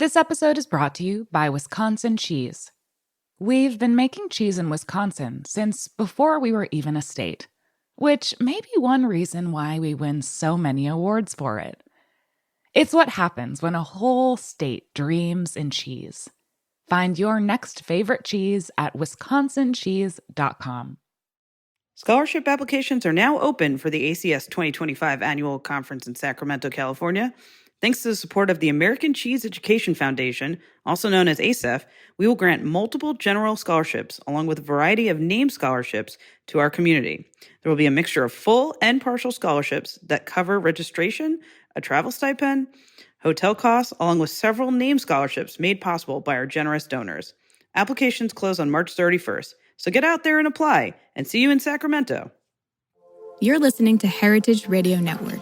This episode is brought to you by Wisconsin Cheese. We've been making cheese in Wisconsin since before we were even a state, which may be one reason why we win so many awards for it. It's what happens when a whole state dreams in cheese. Find your next favorite cheese at wisconsincheese.com. Scholarship applications are now open for the ACS 2025 Annual Conference in Sacramento, California. Thanks to the support of the American Cheese Education Foundation, also known as ACEF, we will grant multiple general scholarships along with a variety of named scholarships to our community. There will be a mixture of full and partial scholarships that cover registration, a travel stipend, hotel costs, along with several named scholarships made possible by our generous donors. Applications close on March 31st. So get out there and apply, and see you in Sacramento. You're listening to Heritage Radio Network.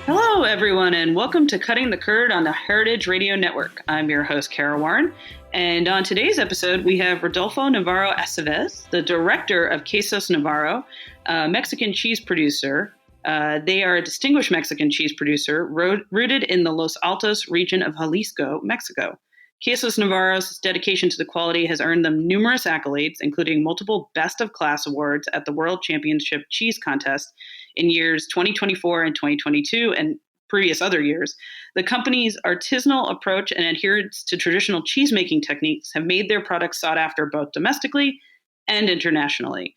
Hello, everyone, and welcome to Cutting the Curd on the Heritage Radio Network. I'm your host, Kara Warren, and on today's episode, we have Rodolfo Navarro Aceves, the director of Quesos Navarro, a Mexican cheese producer. They are a distinguished Mexican cheese producer rooted in the Los Altos region of Jalisco, Mexico. Quesos Navarro's dedication to the quality has earned them numerous accolades, including multiple Best of Class awards at the World Championship Cheese Contest in years 2024 and 2022 and previous other years. The company's artisanal approach and adherence to traditional cheese-making techniques have made their products sought after both domestically and internationally.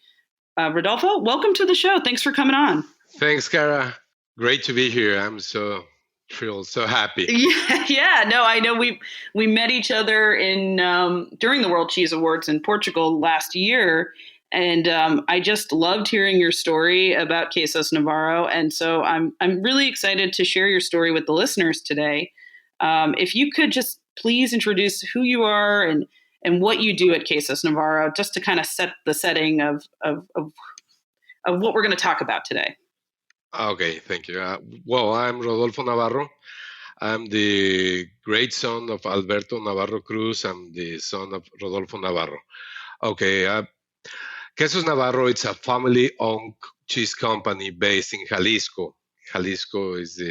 Rodolfo, welcome to the show. Thanks for coming on. Thanks, Kara. Great to be here. I'm so thrilled, so happy. Yeah. No, I know we met each other in during the World Cheese Awards in Portugal last year, and I just loved hearing your story about Quesos Navarro, and so I'm really excited to share your story with the listeners today. If you could just please introduce who you are and what you do at Quesos Navarro, just to kind of set the setting of what we're going to talk about today. Okay, thank you. Well, I'm Rodolfo Navarro. I'm the great son of Alberto Navarro Cruz. I'm the son of Rodolfo Navarro. Okay, Quesos Navarro, it's a family-owned cheese company based in Jalisco. Jalisco is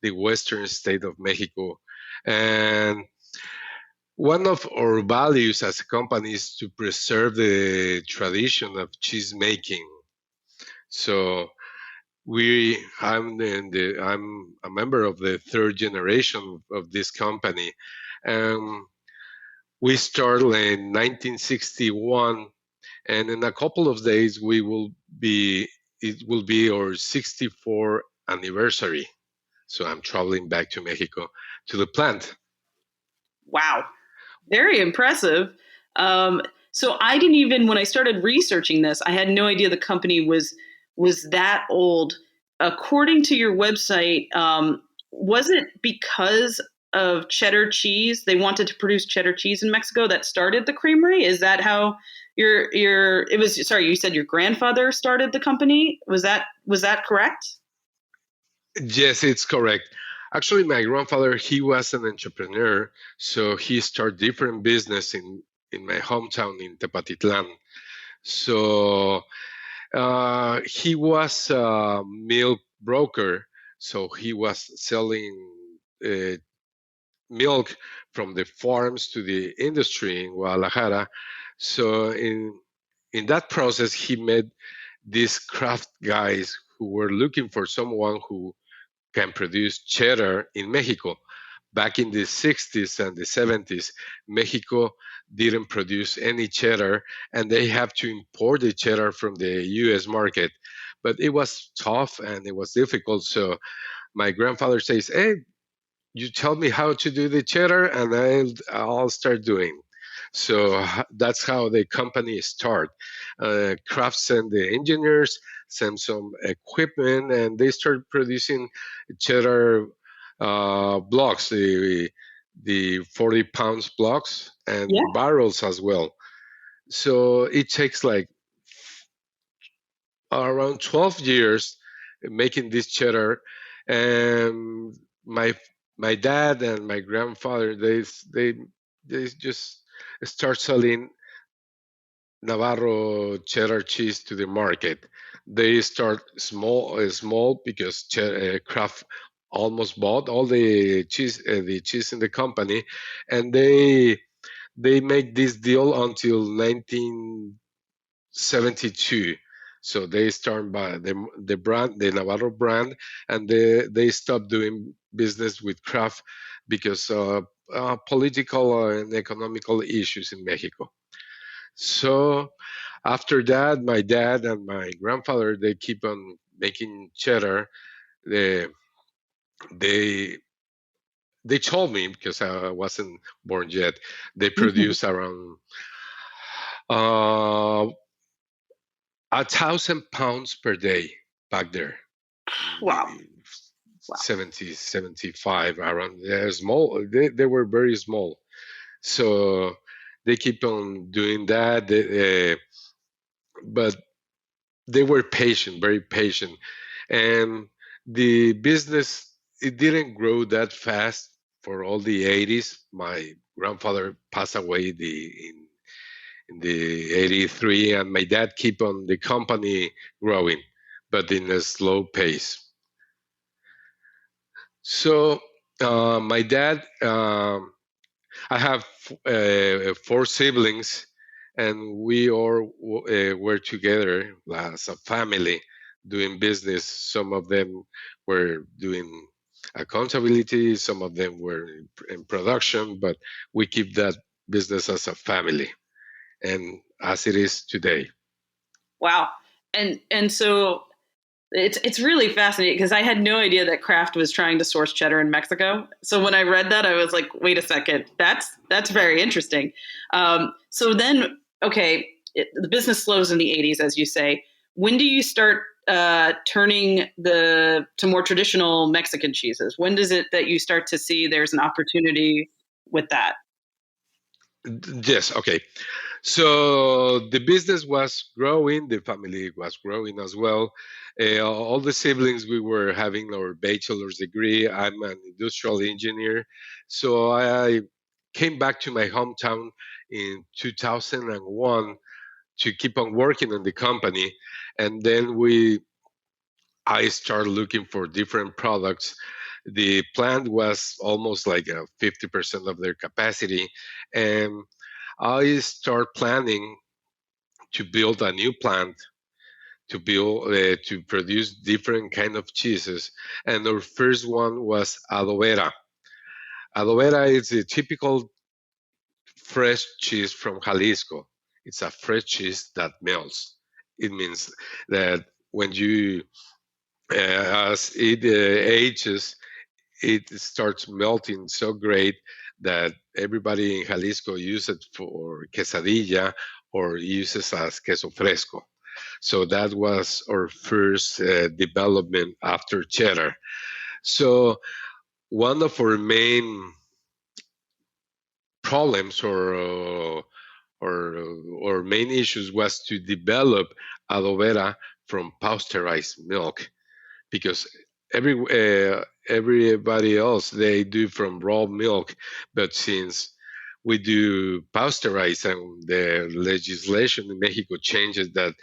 the western state of Mexico. And one of our values as a company is to preserve the tradition of cheese making. So I'm a member of the third generation of this company. We started in 1961, and in a couple of days it will be our 64th anniversary. So I'm traveling back to Mexico to the plant. Wow, very impressive. So I didn't even, when I started researching this, I had no idea the company was that old. According to your website, was it because of cheddar cheese? They wanted to produce cheddar cheese in Mexico that started the creamery? Is that how you said your grandfather started the company? Was that correct? Yes, it's correct. Actually, my grandfather, he was an entrepreneur, so he started different business in my hometown in Tepatitlan. So he was a milk broker, so he was selling milk from the farms to the industry in Guadalajara. So in that process, he met these craft guys who were looking for someone who can produce cheddar in Mexico. Back in the 60s and the 70s, Mexico didn't produce any cheddar, and they have to import the cheddar from the U.S. market. But it was tough and it was difficult. So my grandfather says, "Hey, you tell me how to do the cheddar, and I'll start doing." So that's how the company started. Kraft sent the engineers, sent some equipment, and they started producing cheddar blocks, the 40 pounds blocks, and barrels as well. So it takes like around 12 years making this cheddar. And my dad and my grandfather, they just start selling Navarro cheddar cheese to the market. They start small because Kraft almost bought all the cheese in the company, and they make this deal until 1972. So they start by the brand, the Navarro brand, and they stopped doing business with Kraft because of political and economical issues in Mexico. So after that, my dad and my grandfather they keep on making cheddar. They they they told me because I wasn't born yet. They produce around uh, 1,000 pounds per day back there. Wow. The Wow. 70, 75 around. They're small. They were very small. So they keep on doing that. But they were patient, very patient, and the business it didn't grow that fast for all the 80s. My grandfather passed away in the 83, and my dad keep on the company growing, but in a slow pace. So my dad I have four siblings, and we all were together as a family doing business. Some of them were doing accountability, some of them were in production, but we keep that business as a family and as it is today. Wow. And so it's really fascinating because I had no idea that Kraft was trying to source cheddar in Mexico. So when I read that, I was like, wait a second, that's very interesting. So then, okay, the business slows in the 80s, as you say. When do you start turning to more traditional Mexican cheeses? When does it that you start to see there's an opportunity with that? Yes, okay. So the business was growing, the family was growing as well. All the siblings, we were having our bachelor's degree. I'm an industrial engineer. So I came back to my hometown in 2001 to keep on working on the company. And then I started looking for different products. The plant was almost like a 50% of their capacity. And I start planning to build a new plant to produce different kind of cheeses, and our first one was adobera. Adobera is a typical fresh cheese from Jalisco. It's a fresh cheese that melts. It means that when you as it ages, it starts melting so great that everybody in Jalisco uses it for quesadilla or uses as queso fresco. So that was our first development after cheddar. So one of our main problems or or main issues was to develop aloe vera from pasteurized milk because everybody else they do from raw milk, but since we do pasteurize and the legislation in Mexico changes that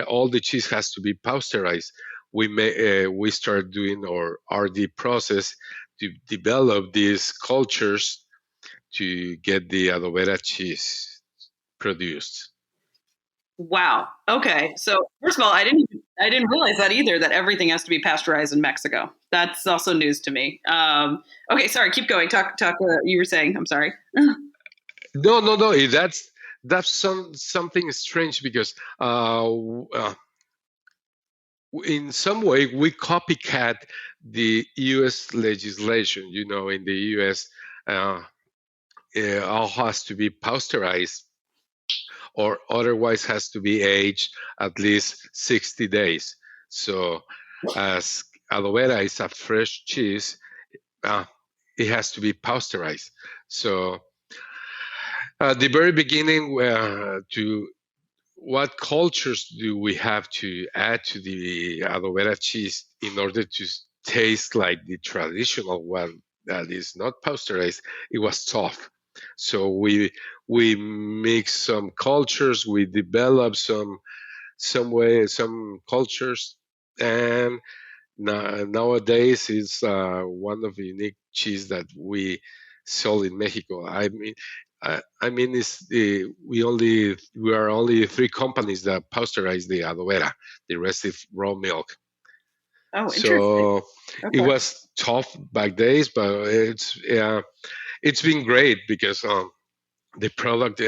all the cheese has to be pasteurized, we start doing our RD process to develop these cultures to get the aloe vera cheese produced. Wow. Okay. So first of all, I didn't realize that either. That everything has to be pasteurized in Mexico. That's also news to me. Okay. Sorry. Keep going. Talk. You were saying. I'm sorry. No. That's something strange because in some way we copycat the U.S. legislation. You know, in the U.S., all has to be pasteurized or otherwise has to be aged at least 60 days. So, as aloe vera is a fresh cheese, uh, it has to be pasteurized. So, at the very beginning, to what cultures do we have to add to the aloe vera cheese in order to taste like the traditional one that is not pasteurized? It was tough. So we mix some cultures, we develop some cultures, and nowadays it's one of the unique cheese that we sell in Mexico. I mean, we are only three companies that pasteurize the adobera. The rest is raw milk. Oh, interesting. So it Okay. was tough back days, but it's been great because the product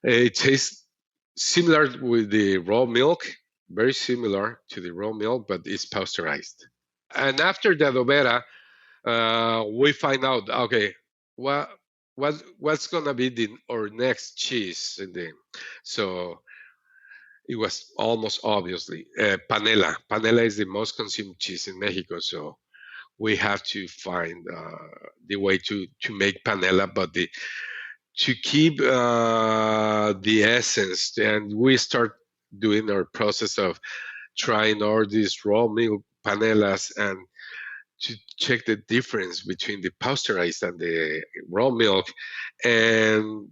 it tastes similar with the raw milk, very similar to the raw milk, but it's pasteurized. And after the adobera, we find out, okay, what what's gonna be our next cheese in the so it was almost obviously panela. Panela is the most consumed cheese in Mexico, so we have to find the way to make panela, but to keep the essence. And we start doing our process of trying all these raw milk panelas and to check the difference between the pasteurized and the raw milk. And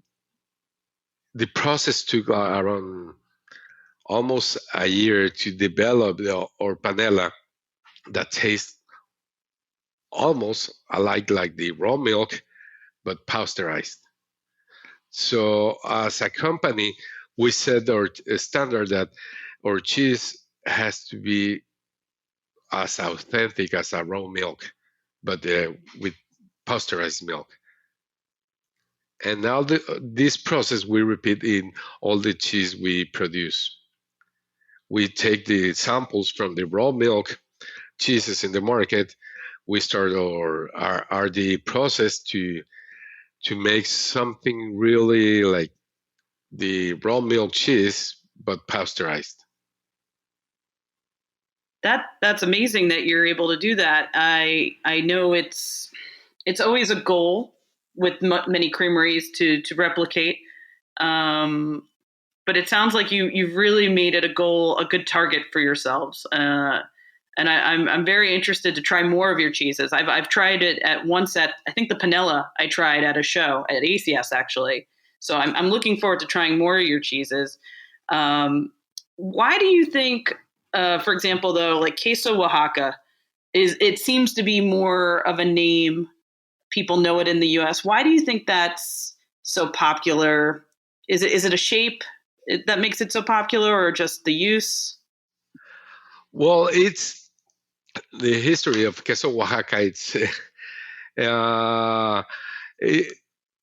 the process took around almost a year to develop our panela that tastes almost alike like the raw milk but pasteurized. So as a company, we set our standard that our cheese has to be as authentic as a raw milk, but with pasteurized milk. And now this process we repeat in all the cheese we produce. We take the samples from the raw milk cheeses in the market. We start our RD process to make something really like the raw milk cheese, but pasteurized. That's amazing that you're able to do that. I know it's always a goal with many creameries to replicate. Um, but it sounds like you've really made it a goal, a good target for yourselves. And I'm very interested to try more of your cheeses. I've tried it at once at I think the Panella I tried at a show at ACS actually. So I'm looking forward to trying more of your cheeses. Why do you think, for example, though, like queso Oaxaca it seems to be more of a name people know it in the U.S. Why do you think that's so popular? Is it a shape that makes it so popular, or just the use? Well, it's the history of queso Oaxaca. It's uh, it,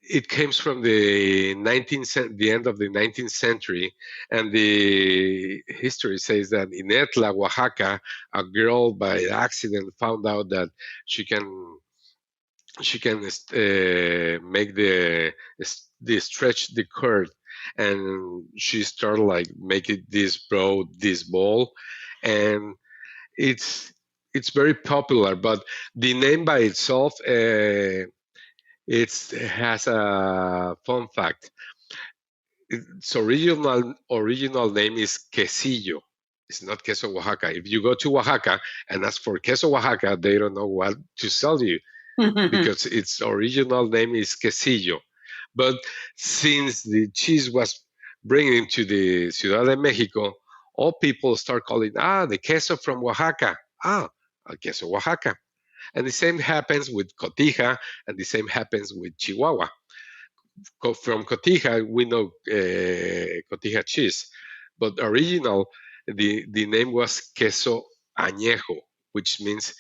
it comes from the end of the 19th century, and the history says that in Etla, Oaxaca, a girl by accident found out that she can make the stretch the curd, and she started like making this broad this ball, and it's it's very popular. But the name by itself, it has a fun fact. Its original name is quesillo. It's not queso Oaxaca. If you go to Oaxaca and ask for queso Oaxaca, they don't know what to sell you because its original name is quesillo. But since the cheese was bringing to the Ciudad de Mexico, all people start calling the queso from Oaxaca. Queso Oaxaca. And the same happens with cotija, and the same happens with Chihuahua. From cotija, we know cotija cheese, but original the name was queso añejo, which means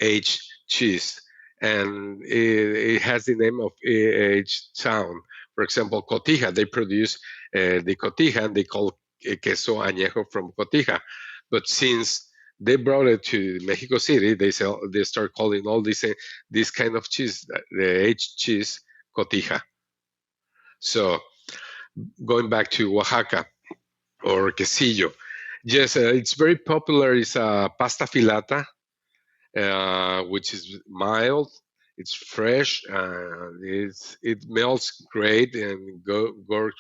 aged cheese, and it has the name of aged town. For example, cotija, they produce the cotija, and they call queso añejo from cotija, but since they brought it to Mexico City, they start calling all this kind of cheese, the aged cheese, cotija. So going back to Oaxaca or quesillo, yes, it's very popular. It's pasta filata, which is mild. It's fresh. It melts great and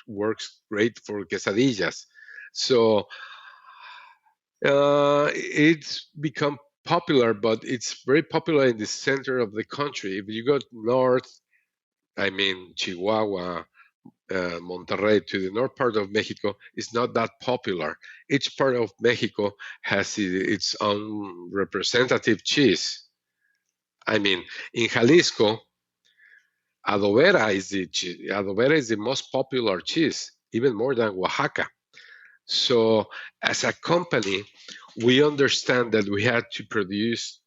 works great for quesadillas. So it's become popular, but it's very popular in the center of the country. If you go north, I mean, Chihuahua, Monterrey to the north part of Mexico is not that popular. Each part of Mexico has its own representative cheese. I mean, in Jalisco, Adobera is the most popular cheese, even more than Oaxaca. So, as a company, we understand that we had to produce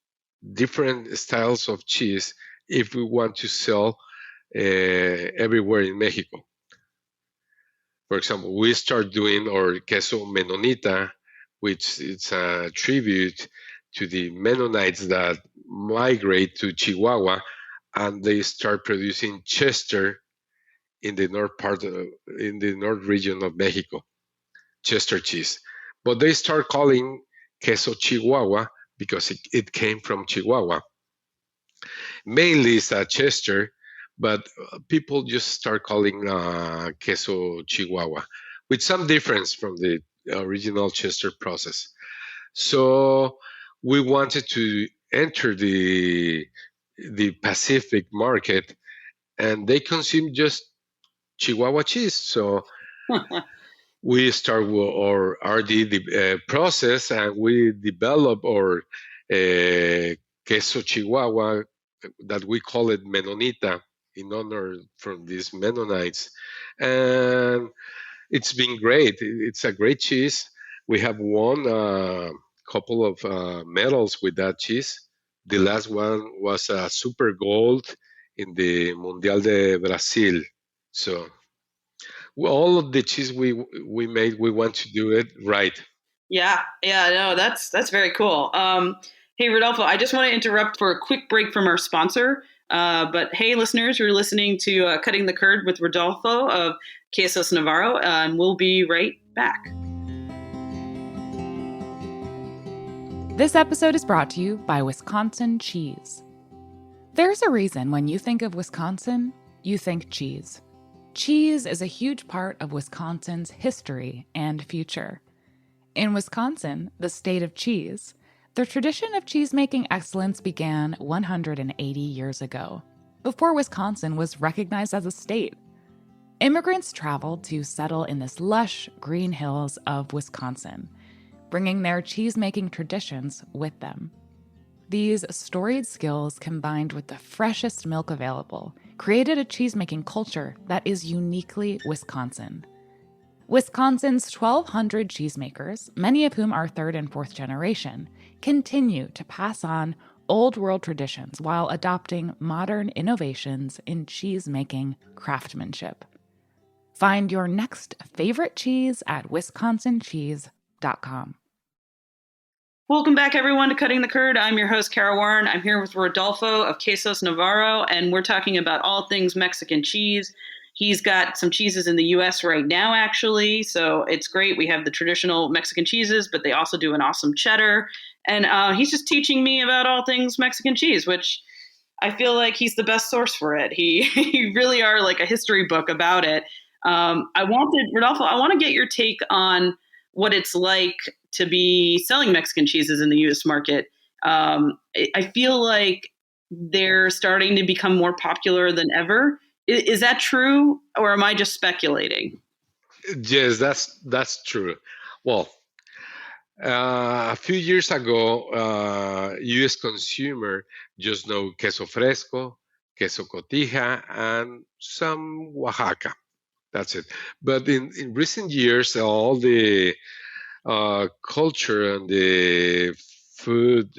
different styles of cheese if we want to sell everywhere in Mexico. For example, we start doing our queso menonita, which is a tribute to the Mennonites that migrate to Chihuahua, and they start producing Chester in the in the north region of Mexico, Chester cheese. But they start calling queso Chihuahua because it came from Chihuahua. Mainly it's a Chester, but people just start calling queso Chihuahua with some difference from the original Chester process. So we wanted to enter the Pacific market, and they consume just Chihuahua cheese. So we start with our RD process, and we develop our queso Chihuahua that we call it Menonita in honor from these Mennonites, and it's been great. It's a great cheese. We have won a couple of medals with that cheese. The last one was a super gold in the Mundial de Brasil. So all of the cheese we made, we want to do it right. Yeah, yeah, no, that's very cool. Hey, Rodolfo, I just want to interrupt for a quick break from our sponsor. But hey, listeners, you're listening to Cutting the Curd with Rodolfo of Quesos Navarro, and we'll be right back. This episode is brought to you by Wisconsin Cheese. There's a reason when you think of Wisconsin, you think cheese. Cheese is a huge part of Wisconsin's history and future. In Wisconsin, the state of cheese, the tradition of cheese-making excellence began 180 years ago, before Wisconsin was recognized as a state. Immigrants traveled to settle in this lush green hills of Wisconsin, bringing their cheese-making traditions with them. These storied skills, combined with the freshest milk available, created a cheese-making culture that is uniquely Wisconsin. Wisconsin's 1,200 cheesemakers, many of whom are third and fourth generation, continue to pass on old world traditions while adopting modern innovations in cheese-making craftsmanship. Find your next favorite cheese at wisconsincheese.com. Welcome back, everyone, to Cutting the Curd. I'm your host, Kara Warren. I'm here with Rodolfo of Quesos Navarro, and we're talking about all things Mexican cheese. He's got some cheeses in the U.S. right now, actually, so it's great. We have the traditional Mexican cheeses, but they also do an awesome cheddar. And he's just teaching me about all things Mexican cheese, which I feel like he's the best source for it. You really are like a history book about it. Rodolfo, I want to get your take on what it's like to be selling Mexican cheeses in the U.S. market. I feel like they're starting to become more popular than ever. Is that true, or am I just speculating? Yes, that's true. Well, a few years ago, U.S. consumer just know queso fresco, queso cotija, and some Oaxaca. That's it. But in recent years, all the culture and the food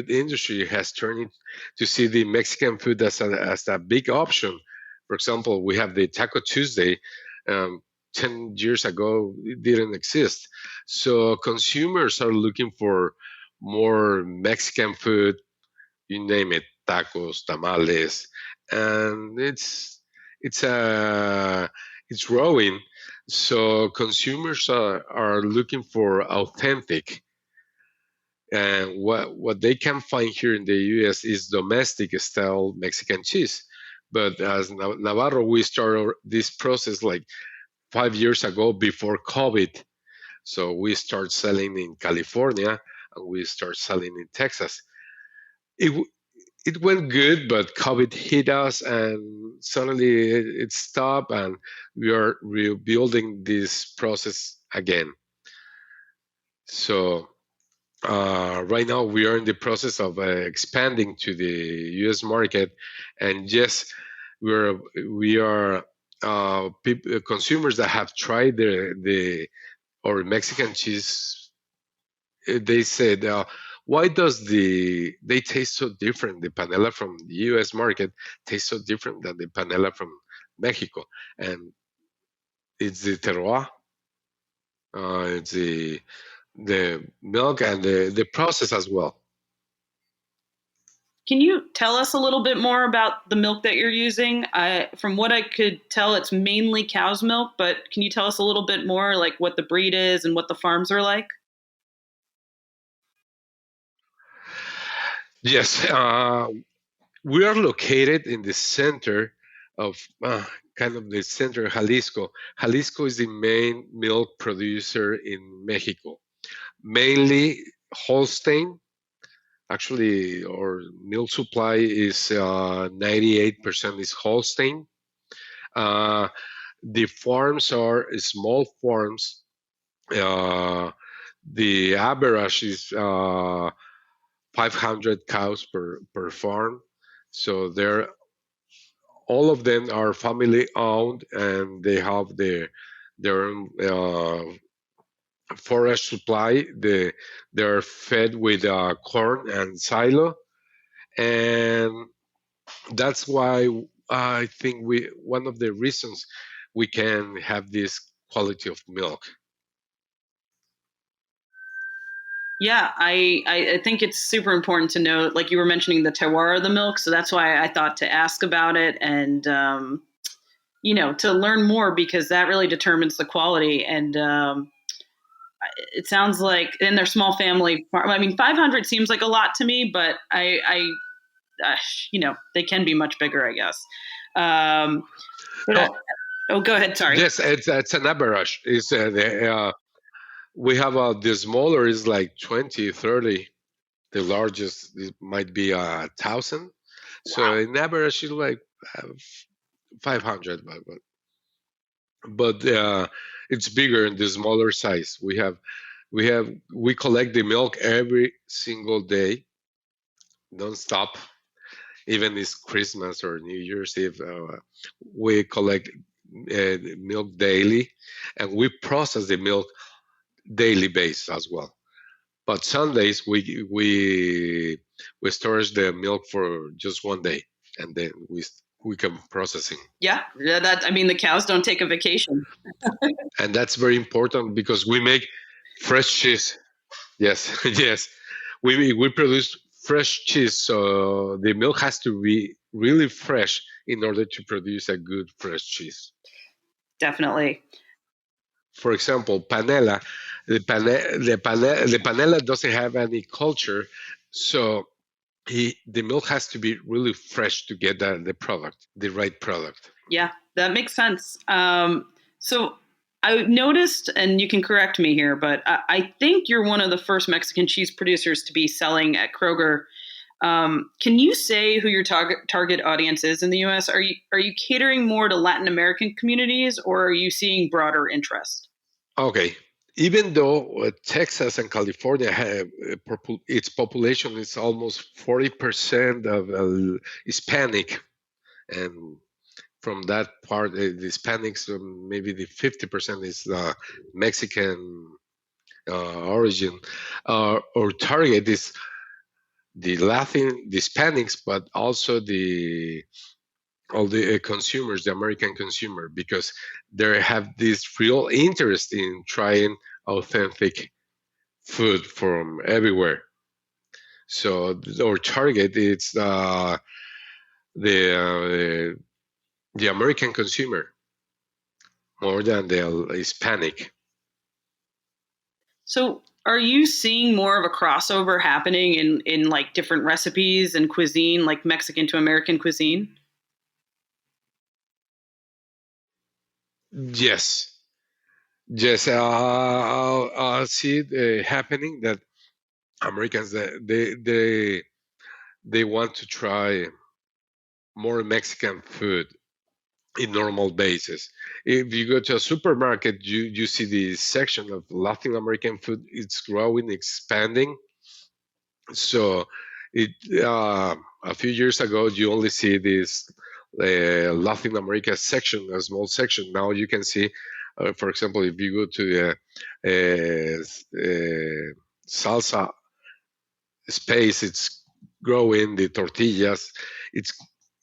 industry has turned to see the Mexican food as a big option. For example, we have the Taco Tuesday. 10 years ago, it didn't exist. So consumers are looking for more Mexican food, you name it, tacos, tamales, and it's growing. So consumers are looking for authentic, and what they can find here in the U.S. is domestic style Mexican cheese. But as Navarro, we started this process like 5 years ago before COVID. So we start selling in California and we start selling in Texas. It it went good, but COVID hit us, and suddenly it stopped, and we are rebuilding this process again. So right now we are in the process of expanding to the U.S. market, and yes, we're we are consumers that have tried the or Mexican cheese. They said, why does they taste so different? The panela from the U.S. market tastes so different than the panela from Mexico, and it's the terroir, it's the milk and the process as well. Can you tell us a little bit more about the milk that you're using? From what I could tell, it's mainly cow's milk, but can you tell us a little bit more, like what the breed is and what the farms are like? Yes, we are located in the center of kind of the center of Jalisco. Jalisco is the main milk producer in Mexico, mainly Holstein. Actually, our milk supply is 98% is Holstein. Uh, the farms are small farms. Uh, the average is 500 cows per farm. So they're all of them are family owned, and they have their own forage supply. They're fed with corn and silo, and that's why I think we one of the reasons we can have this quality of milk. Yeah, I think it's super important to know, like you were mentioning the terroir of the milk. So that's why I thought to ask about it and, to learn more because that really determines the quality. And it sounds like in their small family farm, I mean, 500 seems like a lot to me, but they can be much bigger, I guess. Um, but Oh, go ahead. Sorry. yes, it's an average. We have the smaller is like 20, 30. The largest might be 1,000. So Wow. in average, it's like uh, 500, but it's bigger in the smaller size. We collect the milk every single day, non-stop. Even it's Christmas or New Year's Eve, we collect milk daily, and we process the milk daily basis as well. But Sundays we storage the milk for just one day, and then we can processing. Yeah, that I mean, the cows don't take a vacation. And that's very important because we make fresh cheese. Yes, yes, we produce fresh cheese, so the milk has to be really fresh in order to produce a good fresh cheese. Definitely. For example, panela, the panela doesn't have any culture, so the milk has to be really fresh to get the product, the right product. Yeah, that makes sense. So I noticed, and you can correct me here, but I think you're one of the first Mexican cheese producers to be selling at Kroger. Can you say who your target audience is in the U.S.? Are you catering more to Latin American communities, or are you seeing broader interest? Okay. Even though Texas and California have its population is almost 40% of Hispanic, and from that part, the Hispanics, maybe the 50% is Mexican origin. Our target is the Latin, the Hispanics, but also the all the consumers, the American consumer, because they have this real interest in trying authentic food from everywhere. So our target is the the American consumer more than the Hispanic. So are you seeing more of a crossover happening in like different recipes and cuisine, like Mexican to American cuisine? Yes, yes, I see it happening that Americans they they want to try more Mexican food in normal basis. If you go to a supermarket, you see the section of Latin American food. It's growing, expanding. So it a few years ago, you only see this Latin America section, a small section. Now you can see, for example, if you go to the salsa space, it's growing. The tortillas, it's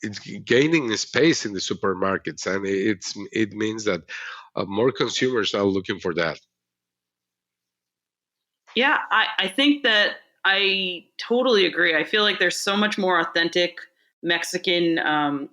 it's gaining space in the supermarkets, and it means that more consumers are looking for that. Yeah, I think that I totally agree. I feel like there's so much more authentic Mexican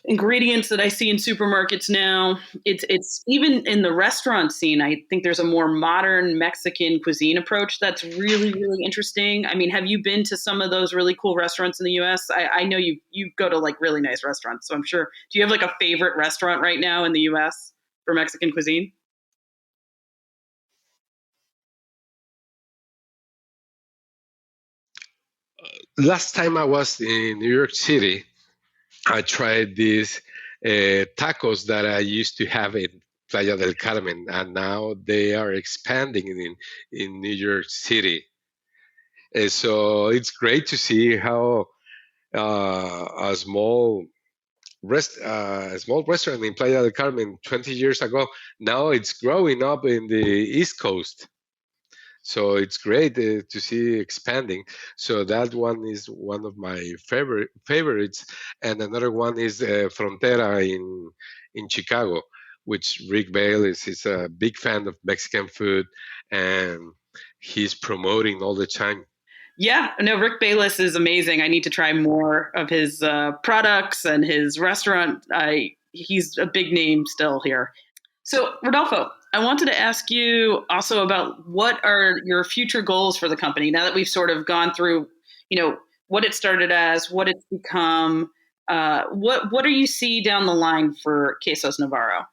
ingredients that I see in supermarkets now. It's even in the restaurant scene. I think there's a more modern Mexican cuisine approach that's really really interesting. I mean, have you been to some of those really cool restaurants in the U.S.? I know you go to like really nice restaurants, so I'm sure. Do you have like a favorite restaurant right now in the U.S. for Mexican cuisine? Last time I was in New York City, I tried these tacos that I used to have in Playa del Carmen, and now they are expanding in New York City. So it's great to see how a small restaurant in Playa del Carmen 20 years ago, now it's growing up in the East Coast. So it's great to see expanding. So that one is one of my favorites, and another one is Frontera in Chicago, which Rick Bayless is a big fan of Mexican food, and he's promoting all the time. Yeah, no, Rick Bayless is amazing. I need to try more of his products and his restaurant. He's a big name still here. So, Rodolfo, I wanted to ask you also about what are your future goals for the company now that we've sort of gone through, what it started as, what it's become. What do you see down the line for Quesos Navarro?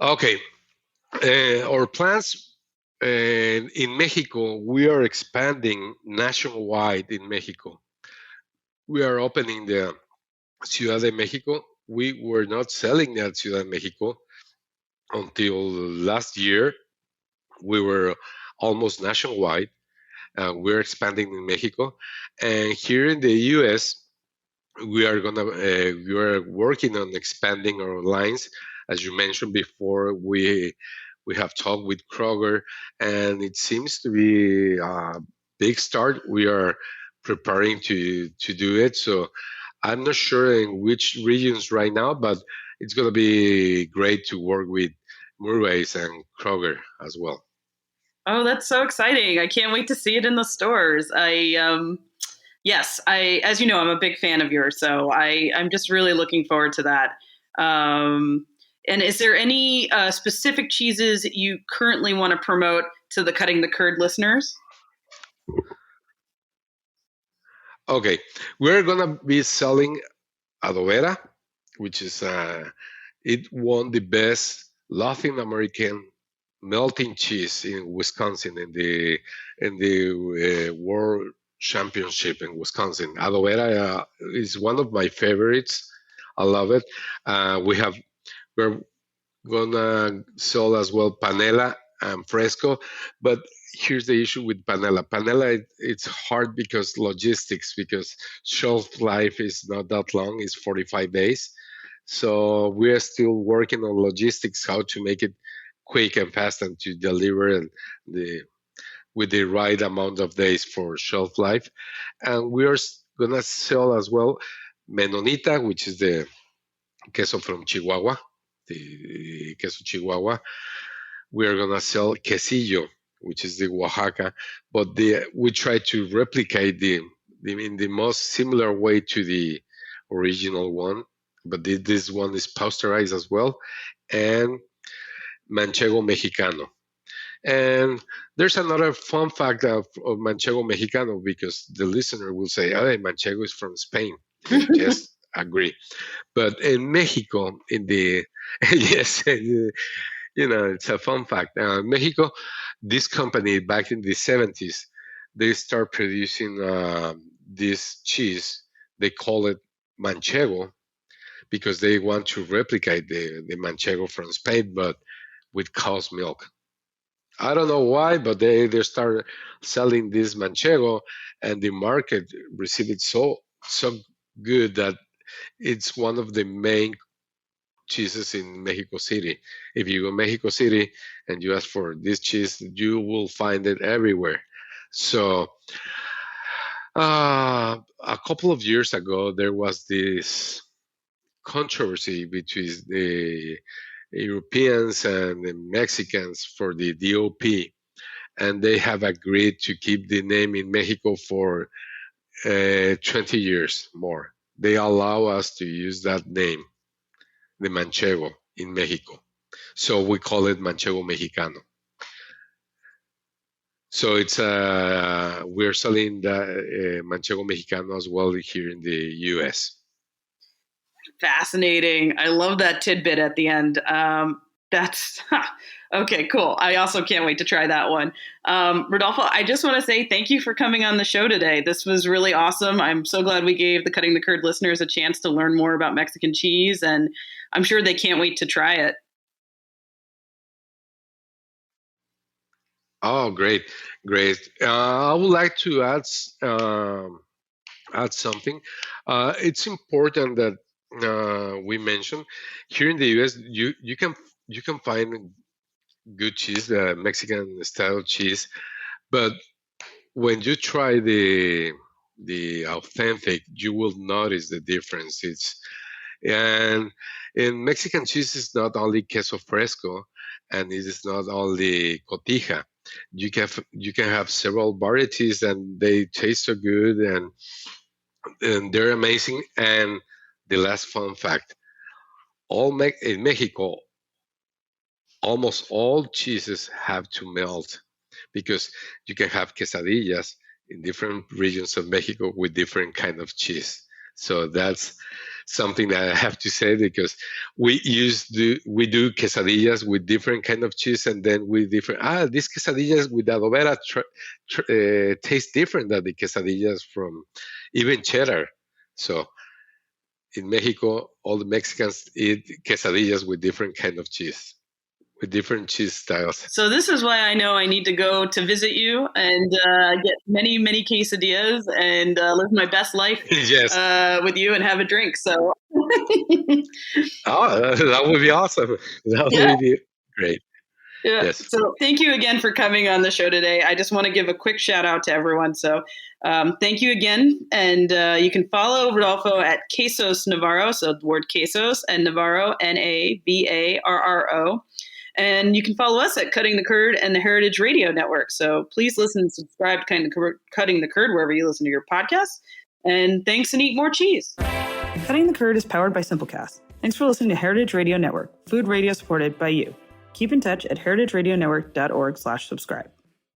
Okay, our plans in Mexico, we are expanding nationwide in Mexico. We are opening the Ciudad de Mexico. We were not selling at Ciudad de Mexico until last year. We were almost nationwide. We're expanding in Mexico, and here in the U.S., we are working on expanding our lines. As you mentioned before, we have talked with Kroger, and it seems to be a big start. We are preparing to do it. So I'm not sure in which regions right now, but it's going to be great to work with Murray's and Kroger as well. Oh, that's so exciting! I can't wait to see it in the stores. Yes, as you know, I'm a big fan of yours, so I'm just really looking forward to that. And is there any specific cheeses you currently want to promote to the Cutting the Curd listeners? Okay, we're going to be selling Adobera, which is it won the best Latin American melting cheese in Wisconsin in the World Championship in Wisconsin. Adobera is one of my favorites. I love it. We're gonna sell as well panela and fresco, but here's the issue with panela. Panela it's hard because logistics, because shelf life is not that long. It's 45 days. So we are still working on logistics, how to make it quick and fast and to deliver and the with the right amount of days for shelf life. And we are gonna sell as well menonita, which is the queso from Chihuahua, the queso Chihuahua. We are gonna sell quesillo, which is the Oaxaca, but we try to replicate in the most similar way to the original one. But this one is pasteurized as well, and Manchego Mexicano. And there's another fun fact of Manchego Mexicano because the listener will say, "Oh, Manchego is from Spain." And yes, agree. But in Mexico, in the yes, it's a fun fact. Mexico, this company back in the 70s, they start producing this cheese, they call it manchego because they want to replicate the manchego from Spain, but with cow's milk. I don't know why, but they started selling this manchego, and the market received it so good that it's one of the main cheeses in Mexico City. If you go to Mexico City and you ask for this cheese, you will find it everywhere. So a couple of years ago, there was this controversy between the Europeans and the Mexicans for the DOP, and they have agreed to keep the name in Mexico for 20 years more. They allow us to use that name, the Manchego, in Mexico. So we call it Manchego Mexicano. So it's we're selling the Manchego Mexicano as well here in the U.S. Fascinating. I love that tidbit at the end. That's okay, cool. I also can't wait to try that one. Rodolfo, I just want to say thank you for coming on the show today. This was really awesome. I'm so glad we gave the Cutting the Curd listeners a chance to learn more about Mexican cheese, and I'm sure they can't wait to try it. Oh, great. I would like to add something. It's important that we mention here in the U.S. You can find good cheese, Mexican style cheese, but when you try the authentic, you will notice the difference. And in Mexican cheese is not only queso fresco, and it is not only cotija. You can have several varieties, and they taste so good, and they're amazing. And the last fun fact: in Mexico, almost all cheeses have to melt because you can have quesadillas in different regions of Mexico with different kind of cheese. So that's something that I have to say because we do quesadillas with different kind of cheese, and then with different these quesadillas with adobera taste different than the quesadillas from even cheddar. So in Mexico, all the Mexicans eat quesadillas with different kind of cheese, with different cheese styles. So this is why I know I need to go to visit you and get many, many quesadillas and live my best life Yes. With you and have a drink. So that would be awesome. That would be great. Yeah. Yes. So thank you again for coming on the show today. I just want to give a quick shout out to everyone. So thank you again. And you can follow Rodolfo at Quesos Navarro. So the word Quesos and Navarro, Navarro. And you can follow us at Cutting the Curd and the Heritage Radio Network. So please listen and subscribe to Cutting the Curd wherever you listen to your podcasts. And thanks, and eat more cheese. Cutting the Curd is powered by Simplecast. Thanks for listening to Heritage Radio Network, food radio supported by you. Keep in touch at heritageradionetwork.org/subscribe.